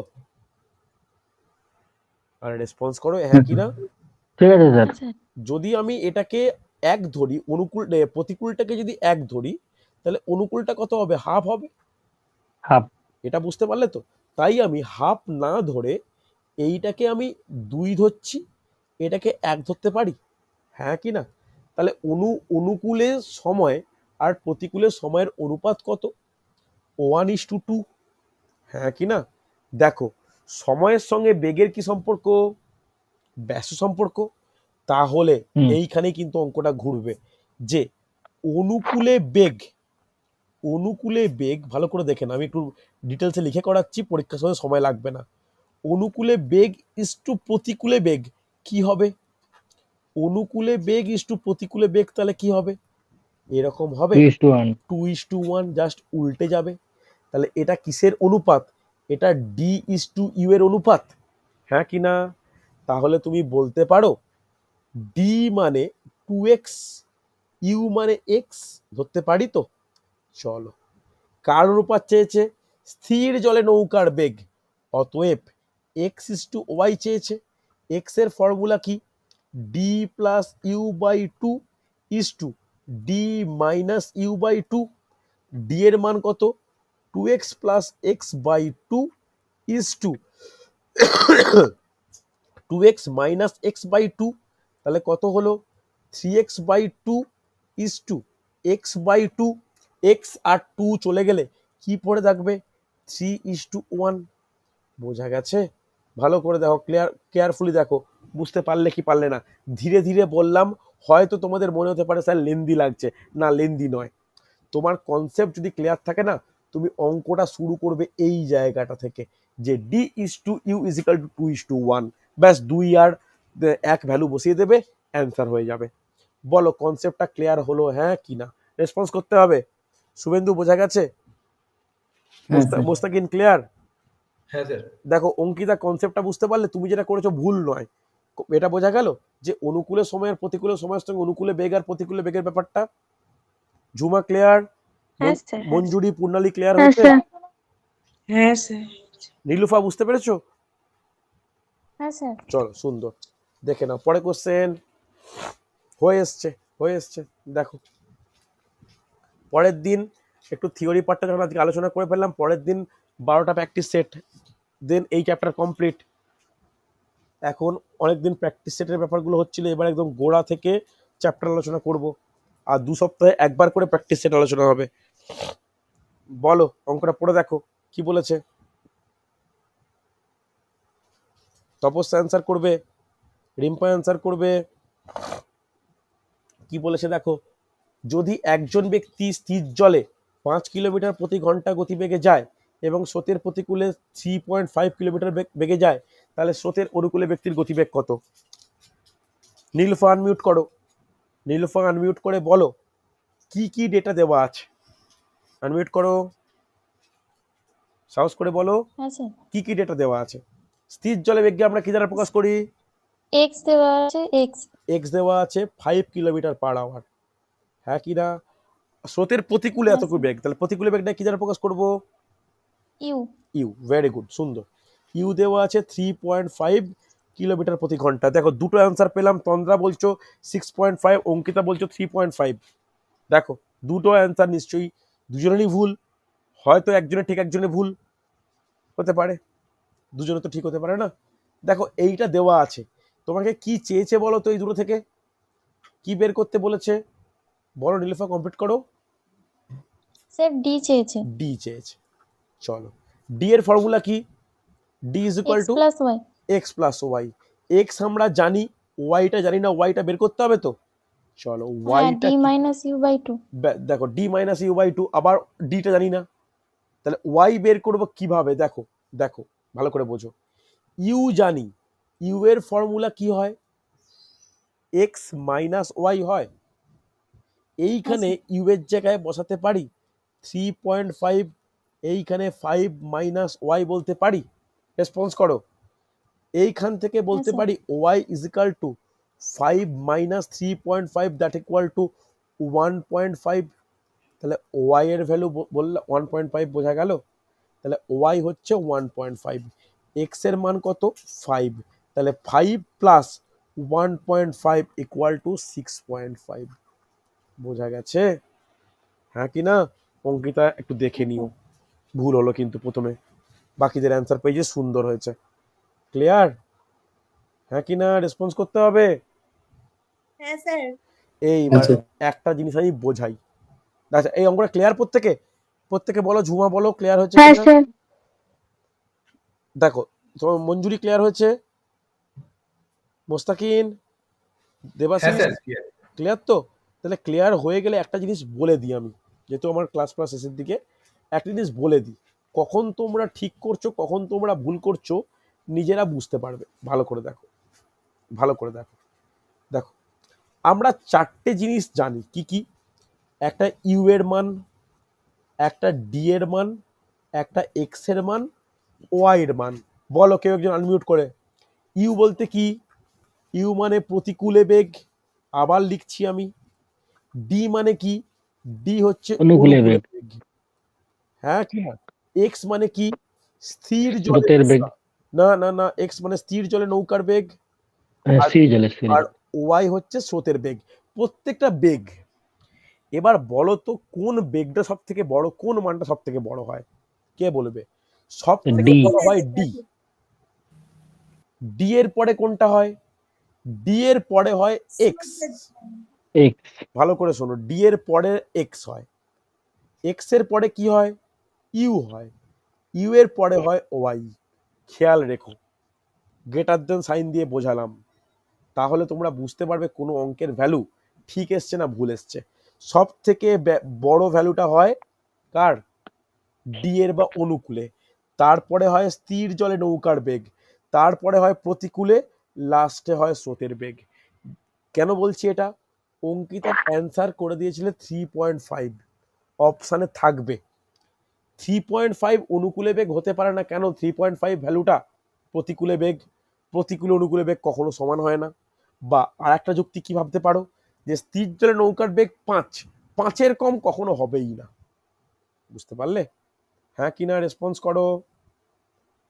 আর রেসপন্স করো, হ্যাঁ কি না? ঠিক আছে স্যার। আচ্ছা, যদি আমি এটাকে 1 ধরি, প্রতিকূলটাকে যদি 1 ধরি, তাহলে অনুকূলটা কত হবে? হাফ হবে। হাফ। এটা বুঝতে পারলে তো? তাই আমি হাফ না ধরে এইটাকে আমি 2 ধরছি, এটাকে 1 ধরতে পারি, হ্যাঁ কি না? তাহলে অনুকূলে সময় আর প্রতিকূলে সময়ের অনুপাত কত? 1:2, হ্যাঁ কি না? দেখো, সময়ের সঙ্গে বেগের কি সম্পর্ক? ব্যস্ত সম্পর্ক। তাহলে এইখানে কিন্তু অঙ্কটা ঘুরবে, যে অনুকূলে বেগ, অনুকূলে বেগ, ভালো করে দেখেন, আমি একটু ডিটেলসে লিখে করাচ্ছি, পরীক্ষার সময় সময় লাগবে না। অনুকূলে বেগ ইস টু প্রতিকূলে বেগ কি হবে? অনুকূলে বেগ ইস টু প্রতিকূলে বেগ, তাহলে কি হবে? এরকম হবে, 2:1। 2:1, জাস্ট উল্টে যাবে। তাহলে এটা কিসের অনুপাত? এটা D:U এর অনুপাত, হ্যাঁ কি না? তাহলে তুমি বলতে পারো D মানে 2x, U মানে x, ধরতে পারি তো? চলো, কার অনুপাত চেয়েছে? স্থির জলে নৌকার বেগ, অতএব x:y চেয়েছে। x এর ফর্মুলা কি? D+U/2 is to D-U/2। D এর মান কত? 2x + x/2 is to 2x - x/2, তাহলে কত হলো? 3x/2 is to x/2। x আর 2 চলে গেলে কি পড়ে থাকবে? 3:1। বোঝা গেছে? ভালো করে দেখো, কেয়ারফুলি দেখো, বুঝতে পারলে কি পারলে না? ধীরে ধীরে বললাম, হয়তো তোমাদের মনে হতে পারে স্যার লেন্দি লাগছে, না লেন্দি নয়। তোমার কনসেপ্ট যদি ক্লিয়ার থাকে না, তুমি অঙ্কটা শুরু করবে এই জায়গাটা থেকে, যে D:U = 2:1, ব্যাস 2 আর 1 ভ্যালু বসিয়ে দেবে, অ্যান্সার হয়ে যাবে। বলো কনসেপ্টটা ক্লিয়ার হলো, হ্যাঁ কি না? রেসপন্স করতে হবে। শুভেন্দু বোঝা গেছে? মোস্তাকিন ক্লিয়ার? হ্যাঁ স্যার। দেখো অঙ্কিতা, কনসেপ্টটা বুঝতে পারলে? তুমি যেটা করেছো ভুল নয়, এটা বোঝা গেল যে অনুকূলে সময় আর প্রতিকূলে সময়ের সঙ্গে অনুকূলে বেগ আর প্রতিকূলে বেগের ব্যাপারটা। ঝুমা ক্লিয়ার? হ্যাঁ স্যার। মঞ্জুরি, পূর্ণালী ক্লিয়ার হ্যাঁ হয়েছে? স্যার। হ্যাঁ স্যার। নীলুফা বুঝতে পেরেছো? হ্যাঁ স্যার। চলো, সুন্দর। দেখে নাও পরে কোশ্চেন। হয়ে এসছে। দেখো, পরের দিন একটু থিওরি পার্টটা যখন আজকে আলোচনা করে ফেললাম, পরের দিন 12টা প্র্যাকটিস সেট, দেন এই চ্যাপ্টার কমপ্লিট। এখন অনেকদিন প্র্যাকটিস সেটের ব্যাপারগুলো হচ্ছিল, এবার একদম গোড়া থেকে চ্যাপ্টার আলোচনা করব। আর 2 সপ্তাহে একবার করে প্র্যাকটিস সেট আলোচনা হবে। বলো, অঙ্কটা পড়ে দেখো কি বলেছে। তপস্যা অ্যান্সার করবে, রিম্পা অ্যান্সার করবে। কি বলেছে দেখো, যদি একজন ব্যক্তি স্থির জলে 5 কিলোমিটার প্রতি ঘন্টা গতিবেগে যায় এবং স্রোতের প্রতিকূলে 3.5 কিলোমিটার বেগে যায়, তাহলে স্রোতের অনুকূলে ব্যক্তির গতিবেগ কত? নীলফা আনমিউট করো, নীলফা আনমিউট করে বলো কি কি ডেটা দেওয়া আছে। আনমিউট করো, সাহস করে বলো হ্যাঁ স্যার। কি কি ডেটা দেওয়া আছে। স্থির জলে বেগকে আমরা কি দ্বারা প্রকাশ করি? এক্স দেওয়া আছে, এক্স দেওয়া আছে 5 কিলোমিটার পার আওয়ার, হ্যাঁ কি না? স্রোতের প্রতিকূলে হ্যাঁ, এতটুকু বেগ, তাহলে প্রতিকূলে বেগটা কি দ্বারা প্রকাশ করব? ইউ। ইউ, ভেরি গুড, সুন্দর। ইউ দেওয়া আছে 3.5 কিলোমিটার প্রতি ঘন্টা। দেখো দুটো অ্যান্সার পেলাম, তন্দ্রা বলছো 6.5, অঙ্কিতা বলছো 3.5। দেখো দুটো অ্যান্সার নিশ্চয়ই দুজনেরই ভুল, হয়তো একজনের ঠিক একজনের ভুল হতে পারে, দুজনে তো ঠিক হতে পারে না। দেখো এইটা দেওয়া আছে, তোমাকে কি চেয়েছে বলো তো? এই দুটো থেকে কি বের করতে বলেছে বলো নীলিফা, কমপ্লিট করো। স্যার ডি চেয়েছে। ডি চেয়েছে, চলো ডি এর ফর্মুলা কি? D is equal X two plus Y. X plus Y. X আমরা জানি, ওয়াইটা জানি না, ওয়াইটা বের করতে হবে তো। চলো হ্যাঁ, ওয়াইটা ডি মাইনাস ইউ বাই 2। দেখো ডি মাইনাস ইউ বাই 2, আবার ডিটা জানি না, তাহলে ওয়াই বের করবো কিভাবে? দেখো দেখো ভালো করে বোঝো। ইউ জানি, ইউ এর ফর্মুলা কি হয়? এক্স মাইনাস ওয়াই হয়। এইখানে ইউ এর জায়গায় বসাতে পারি 3.5, এইখানে 5 মাইনাস ওয়াই বলতে পারি। রেসপন্স করো। এইখান থেকে বলতে স্যার। পারি Y is equal to 5 minus 3.5, that equal to 1.5। তাহলে ওয়াই এর ভ্যালু বললে 1.5 বোঝা গেল, তাহলে ওয়াই হচ্ছে 1.5, এক্স এর মান কত? 5, তাহলে 5 প্লাস 1.5 ইকুয়াল টু 6.5। বোঝা গেছে, হ্যাঁ কি না? অঙ্কিতা একটু দেখে নিও, ভুল হলো কিন্তু প্রথমে, বাকিদের অ্যান্সার পেয়েছে, সুন্দর হয়েছে। ক্লিয়ার, হ্যাঁ কি না? রেসপন্স করতে হবে। হ্যাঁ স্যার। এইবার আচ্ছা। একটা জিনিস আমি বোঝাই। আচ্ছা এই অঙ্কটা ক্লিয়ার? প্রত্যেকে প্রত্যেকে বলো, ঝুমা বলো ক্লিয়ার হয়েছে হ্যাঁ কিনা? স্যার। দেখো তোমার মঞ্জুরি ক্লিয়ার হয়েছে, মোস্তাকিন, হ্যাঁ দেবাশিস স্যার ক্লিয়ার। ক্লিয়ার তো? তাহলে ক্লিয়ার হয়ে গেলে একটা জিনিস বলে দিই আমি, যেহেতু আমার ক্লাস শেষের দিকে, একটা জিনিস বলে দিই, কখন তোমরা ঠিক করছো কখন তোমরা ভুল করছো নিজেরা বুঝতে পারবে। ভালো করে দেখো, ভালো করে দেখো। দেখো আমরা চারটে জিনিস জানি, কি কি? একটা ইউ এর মান, একটা ডি এর মান, একটা এক্স এর মান, ওয়াই এর মান। বলো কেউ একজন আনমিউট করে। ইউ বলতে কি? ইউ মানে প্রতিকূলে বেগ, আবার লিখছি আমি। ডি মানে কি? ডি হচ্ছে অনুকূলে অনুকূলে বেগ। বেগ, হ্যাঁ কি না? এক্স মানে কি? স্থির জলে স্রোতের বেগ। না না না, এক্স মানে স্থির জলে নৌকার বেগ, আর স্থির জলে, স্থির আর জলে। ওয়াই হচ্ছে স্রোতের বেগ। প্রত্যেকটা বেগ। এবার বলো তো কোন বেগটা সব থেকে বড়, কোন মানটা সব থেকে বড় হয়? কে বলবে? সব থেকে ডি। বড় হয় ডি। ডি এর পরে কোনটা হয়? ডি এর পরে হয় এক্স। এক্স। ভালো করে শোনো, ডি এর পরে এক্স হয়, এক্স এর পরে কি হয়? ইউ হয়, ইউ এর পরে হয় ওয়াই। খেয়াল রেখো, গ্রেটার দেন সাইন দিয়ে বোঝালাম, তাহলে তোমরা বুঝতে পারবে কোনো অঙ্কের ভ্যালু ঠিক এসছে না ভুল এসছে। সব থেকে বড় ভ্যালুটা হয় কার? ডি এর বা অনুকূলে, তারপরে হয় স্থির জলে নৌকার বেগ, তারপরে হয় প্রতিকূলে, লাস্টে হয় স্রোতের বেগ। কেন বলছি এটা? অঙ্কিতা অ্যান্সার করে দিয়েছিলে 3.5, অপশানে থাকবে 3.5 অনুকূলে বেগ হতে পারে না। কেন 3.5 ভ্যালুটা প্রতিকূলে বেগ? প্রতিকূলে অনুকূলে বেগ কখনো সমান হয় না। বা আর একটা যুক্তি কি ভাবতে পারো, যে স্থির জলে নৌকার বেগ 5, 5-এর কম কখনো হবেই না। বুঝতে পারলে, হ্যাঁ কি না? রেসপন্স করো।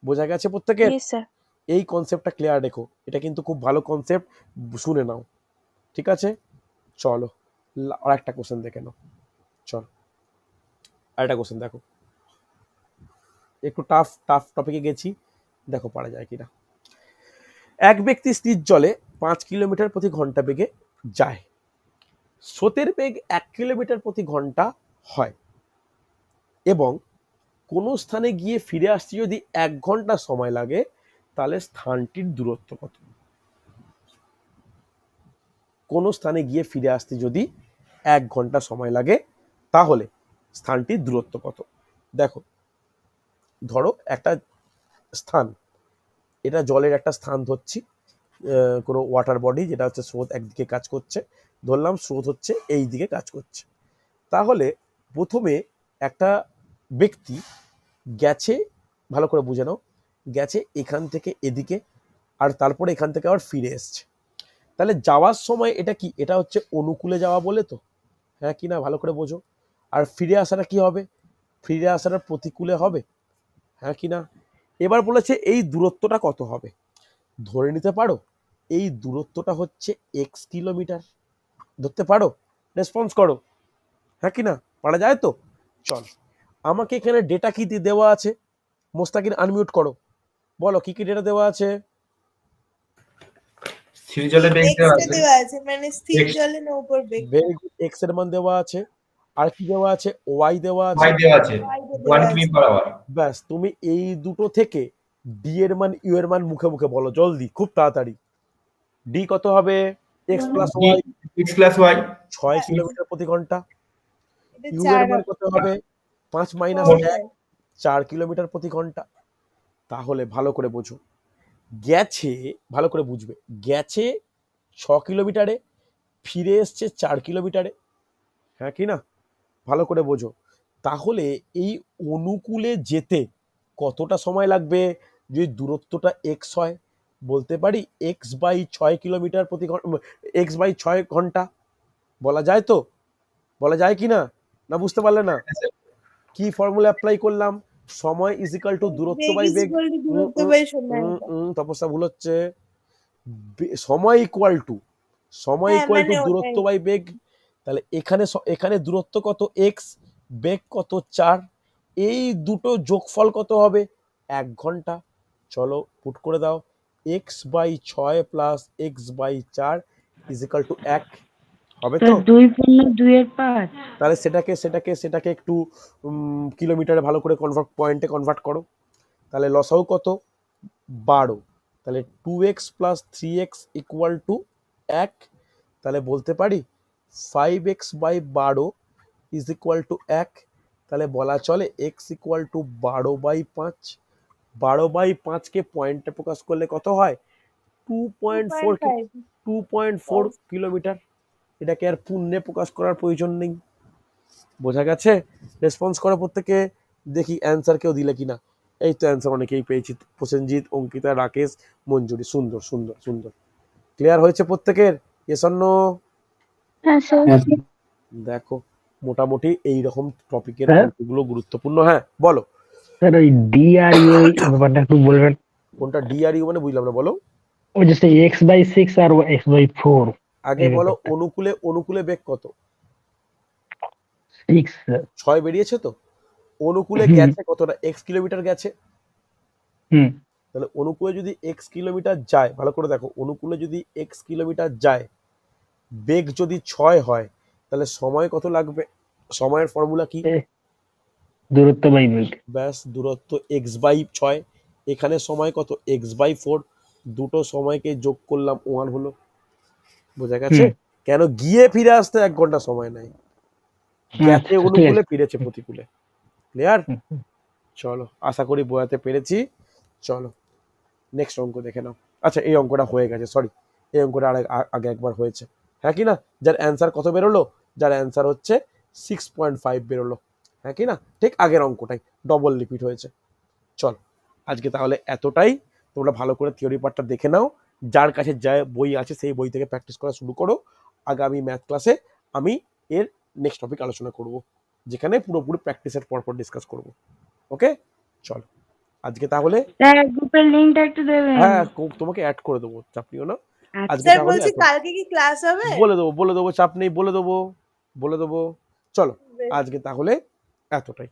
বোঝা গেছে প্রত্যেকের? Yes sir. এই কনসেপ্টটা ক্লিয়ার রেখো, এটা কিন্তু খুব ভালো কনসেপ্ট, শুনে নাও, ঠিক আছে? চলো আর একটা কোশ্চেন দেখে নাও। চলো আর একটা কোশ্চেন দেখো, একটু টাফ টাফ টপিকে গেছি, দেখো পারা যায় কিনা। এক ব্যক্তি স্থির জলে 5 কিলোমিটার প্রতি ঘন্টা বেগে যায়, স্রোতের বেগ 1 কিলোমিটার প্রতি ঘন্টা হয়, এবং কোনো স্থানে গিয়ে ফিরে আসতে যদি 1 ঘন্টা সময় লাগে, তাহলে স্থানটির দূরত্ব কত? কোনো স্থানে গিয়ে ফিরে আসতে যদি 1 ঘন্টা সময় লাগে, তাহলে স্থানটির দূরত্ব কত? দেখো ধরো একটা স্থান, এটা জলের একটা স্থান ধরছি, কোনো ওয়াটার বডি যেটা হচ্ছে স্রোত একদিকে কাজ করছে, ধরলাম স্রোত হচ্ছে এই দিকে কাজ করছে। তাহলে প্রথমে একটা ব্যক্তি গেছে, ভালো করে বুঝে নাও, গেছে এখান থেকে এদিকে, আর তারপরে এখান থেকে আবার ফিরে এসছে। তাহলে যাওয়ার সময় এটা কি, এটা হচ্ছে অনুকূলে যাওয়া বলে তো, হ্যাঁ কি না, ভালো করে বোঝো। আর ফিরে আসাটা কি হবে, ফিরে আসাটা প্রতিকূলে হবে, হ্যাঁ কি না। এবার বলেছে এই দূরত্বটা কত হবে, ধরে নিতে পারো এই দূরত্বটা হচ্ছে x কিলোমিটার, ধরতে পারো, রেসপন্স করো, হ্যাঁ কি না, পারা যায় তো। চল, আমাকে এখানে ডেটা কি দেওয়া আছে, মোস্তাকিন আনমিউট করো, বলো কি কি ডেটা দেওয়া আছে। স্থির জলে বেগ X দেওয়া টা আছে। দেওয়া আছে, মানে স্থির X জলে নৌকোর বেগ। ভেরি গুড, এক্স এর মান দেওয়া আছে, আর কি দেওয়া আছে, ওয়াই দেওয়া আছে, y দেওয়া আছে Y টা 1 দেওয়া কিমি আছে। Per hour. ব্যাস তুমি এই দুটো থেকে ডি এর মান ইউ এর মান মুখে মুখে বলো জলদি, খুব তাড়াতাড়ি। ডি কত হবে, X plus Y, x plus y 6 kilometre প্রতি ঘন্টা। এটা ইউ 4 এর মান হবে। কত হবে, 5 মাইনাস 4 1, 4 কিলোমিটার প্রতি ঘন্টা। তাহলে ভালো করে বোঝো, গেছে, ভালো করে বুঝবে, গেছে 6 কিলোমিটারে, ফিরে এসছে 4 কিলোমিটারে, হ্যাঁ কি না, ভালো করে বোঝো। তাহলে এই অনুকূলে যেতে কতটা সময় লাগবে, যদি দূরত্বটা এক্স হয়, বলতে পারি এক্স বাই 6 কিলোমিটার প্রতি ঘন্টা, এক্স বাই 6 ঘন্টা, বলা যায় তো, বলা যায় কি না, না বুঝতে পারলে না, কি ফর্মুলা অ্যাপ্লাই করলাম, সময় ইজ ইকাল টু দূরত্ব বেগ বাই ইজ বেগ, ইকুয়াল টু দূরত্ব বাই সময়। তপস্যা ভুল হচ্ছে, সময় ইকুয়াল টু, সময় হ্যাঁ, ইকুয়াল টু মানে দূরত্ব ওটাই। বাই বেগ। তাহলে এখানে এখানে দূরত্ব কত এক্স, বেগ কত 4, এই দুটো যোগফল কত হবে 1 ঘন্টা। চলো পুট করে দাও, X by 6 plus X by 4 is equal to 1 হবে তো। 2.2 তাহলে সেটাকে একটু কিলোমিটারে ভালো করে পয়েন্টে কনভার্ট করো। তাহলে লসাও কত, 12। তাহলে 2x plus 3x equal to 1। তাহলে বলতে পারি 5x by 12 is equal two 1। তাহলে বলা চলে x equal to 12 by 5। 12 by 5কে পয়েন্টে প্রকাশ করলে কত হয়, 2.4 2.4 কিলোমিটার। এটাকে আর পূর্ণে প্রকাশ করার প্রয়োজন নেই, বোঝা গেছে। রেসপন্স করো প্রত্যেকে, দেখি অ্যান্সার কেউ দিলে কিনা। এই তো অ্যান্সার অনেকেই পেয়েছি, প্রসেনজিৎ, অঙ্কিতা, রাকেশ, মঞ্জুরি, সুন্দর সুন্দর সুন্দর। ক্লিয়ার হয়েছে প্রত্যেকের, ইয়েস অর নো। হ্যাঁ স্যার। Yes. দেখো মোটামুটি এইরকম টপিকের স্যার? অঙ্কগুলো গুরুত্বপূর্ণ, হ্যাঁ বলো। স্যার ওই ডি আর ইউ ব্যাপারটা একটু বলবেন। কোনটা ডি আর ইউ মানে বুঝলাম না, বলো ওই যে x/6 আর x/4 আগে, এই বলো ব্যাপারটা। অনুকূলে, অনুকূলে বেগ কত, 6 স্যার। 6 বেরিয়েছে তো। অনুকূলে হুম। গেছে কতটা, x কিলোমিটার গেছে। হুম। তাহলে অনুকূলে যদি x কিলোমিটার যায়, ভালো করে দেখো, অনুকূলে যদি x কিলোমিটার যায়, বেগ যদি 6 হয়, তাহলে সময় কত লাগবে, সময়ের ফর্মুলা কি, দূরত্ব বাই বেগ। ব্যাস দূরত্ব x বাই 6, এখানে সময় কত x বাই 4, দুটো সময়কে যোগ করলাম 1 হলো, বোঝা গেছে। কেন গিয়ে ফিরে আসতে 1 ঘন্টা সময় নেয়, গেছে ঠিক অনুকূলে, আছে। ফিরেছে প্রতিকূলে। ক্লিয়ার, হুম, চলো আশা করি বোঝাতে পেরেছি। চলো নেক্সট অঙ্ক দেখে নাও। আচ্ছা এই অঙ্কটা হয়ে গেছে, সরি, এই অঙ্কটা আগে একবার হয়েছে, হ্যাঁ কি না। যার অ্যান্সার কত বেরোলো, যার অ্যান্সার হচ্ছে 6.5 বেরোলো, হ্যাঁ কি না, ঠিক আগের অঙ্কটাই ডবল রিপিট হয়েছে। চল আজকে তাহলে এতটাই, তোমরা ভালো করে থিওরি পার্টটা দেখে নাও, যার কাছে যা বই আছে সেই বই থেকে প্র্যাকটিস করা শুরু করো। আগামী ম্যাথ ক্লাসে আমি এর নেক্সট টপিক আলোচনা করব, যেখানে পুরোপুরি প্র্যাকটিসের পরপর ডিসকাস করব। ওকে চলো আজকে তাহলে, স্যার গ্রুপের লিংকটা একটু দেবেন। হ্যাঁ তোমাকে অ্যাড করে দেবো, চাপ নিও না। আজকে স্যার তাহলে বলছি এত- কালকে কি ক্লাস হবে? বলে দেবো, চাপ নেই, বলে দেবো। চলো আজকে তাহলে এতটাই।